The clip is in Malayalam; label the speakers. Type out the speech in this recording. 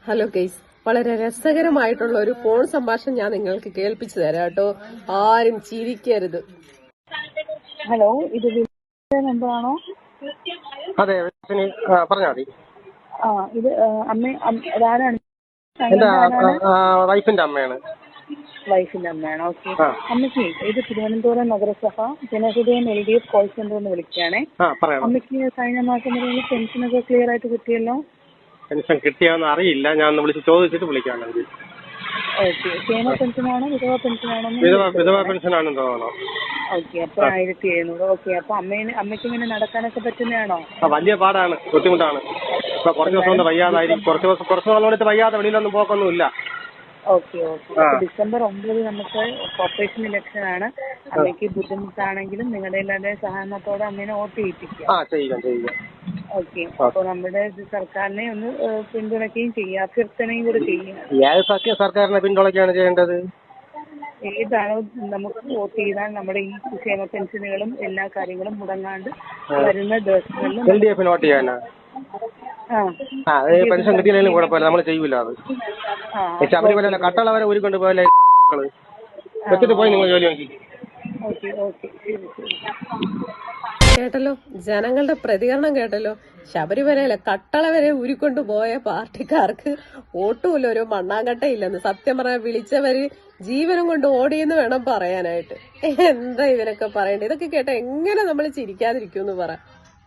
Speaker 1: ഹലോ ഗൈസ്, വളരെ രസകരമായിട്ടുള്ള ഒരു ഫോൺ സംഭാഷണം ഞാൻ നിങ്ങൾക്ക് കേൾപ്പിച്ചു തരാം കേട്ടോ. ആരും ചിരിക്കരുത്.
Speaker 2: ഹലോ, ഇത് നമ്പറാണോ?
Speaker 3: അതെ, പറഞ്ഞാൽ മതി.
Speaker 2: ഇത് അതാരാണ്?
Speaker 3: എന്റെ വൈഫിന്റെ അമ്മയാണ്.
Speaker 2: വൈഫിന്റെ അമ്മയാണ്. ഓക്കെ. അമ്മയ്ക്ക് ഇത് തിരുവനന്തപുരം നഗരസഭ ജനഹൃദയം LDF കോൾ സെന്ററിൽ നിന്ന് വിളിക്കുകയാണേ. അമ്മയ്ക്ക് കഴിഞ്ഞ മാസം വരെയുള്ള പെൻഷനൊക്കെ ക്ലിയർ ആയിട്ട് കിട്ടിയല്ലോ?
Speaker 3: പെൻഷൻ കിട്ടിയാന്ന് അറിയില്ല, ഞാൻ ഒന്ന് വിളിച്ച് ചോദിച്ചിട്ട് വിളിക്കാണെങ്കിൽ.
Speaker 2: ഓക്കെ. ക്ഷേമ പെൻഷനാണോ വിധവ പെൻഷനാണോ?
Speaker 3: വിധവ പെൻഷനാണെന്ന് തോന്നണോ?
Speaker 2: ഓക്കെ. അപ്പൊ 1700. ഓക്കെ. അപ്പൊ അമ്മയ്ക്ക് ഇങ്ങനെ നടക്കാനൊക്കെ പറ്റുന്നതാണോ?
Speaker 3: വലിയ പാടാണ്, ബുദ്ധിമുട്ടാണ്. ഇപ്പൊ കുറച്ച് ദിവസം കൊണ്ട് വയ്യാതായിരിക്കും. കുറച്ച് നാളോട്ട് വയ്യാതെ വെളിയിലൊന്നും പോക്കൊന്നുമില്ല.
Speaker 2: ഓക്കെ. ഡിസംബർ 9 നമുക്ക് കോർപ്പറേഷൻ ഇലക്ഷൻ ആണ്. അമ്മയ്ക്ക് ബുദ്ധിമുട്ടാണെങ്കിലും നിങ്ങളുടെ എല്ലാവരുടെ സഹകരണത്തോടെ അമ്മേനെ വോട്ട് ചെയ്യിപ്പിക്കുക. ഓക്കെ. അപ്പൊ നമ്മുടെ സർക്കാരിനെ ഒന്ന് പിന്തുണയ്ക്കുകയും ചെയ്യുക, അഭ്യർത്ഥനയും കൂടെ ചെയ്യുക.
Speaker 3: സർക്കാരിനെ പിന്തുണയ്ക്കുകയാണ് ചെയ്യേണ്ടത്.
Speaker 2: ഏതാണോ നമുക്ക് വോട്ട് ചെയ്താൽ നമ്മുടെ ഈ ക്ഷേമ പെൻഷനുകളും എല്ലാ കാര്യങ്ങളും മുടങ്ങാണ്ട് വരുന്ന ദിവസങ്ങളിലും
Speaker 3: LDF വോട്ട് ചെയ്യാനാ? പെൻഷൻ കിട്ടിയില്ലെങ്കിലും കുഴപ്പമില്ല, നമ്മൾ ചെയ്യൂല. അത് ശബരിമല കട്ടള വരെ ഊരിക്കൊണ്ട് പോയല്ലേ വെച്ചിട്ട് പോയി നിങ്ങൾ ജോലി നോക്കി.
Speaker 1: കേട്ടല്ലോ, ജനങ്ങളുടെ പ്രതികരണം കേട്ടല്ലോ. ശബരിമലയിലെ കട്ടള വരെ ഊരിക്കൊണ്ടു പോയ പാർട്ടിക്കാർക്ക് വോട്ടുമില്ല, ഒരു മണ്ണാങ്കട്ടയില്ലെന്ന്. സത്യം പറഞ്ഞാൽ വിളിച്ചവര് ജീവനം കൊണ്ട് ഓടിയെന്ന് വേണം പറയാനായിട്ട്. എന്താ ഇവരൊക്കെ പറയണ്ടേ? ഇതൊക്കെ കേട്ട എങ്ങനെ നമ്മൾ ചിരിക്കാതിരിക്കും എന്ന് പറ.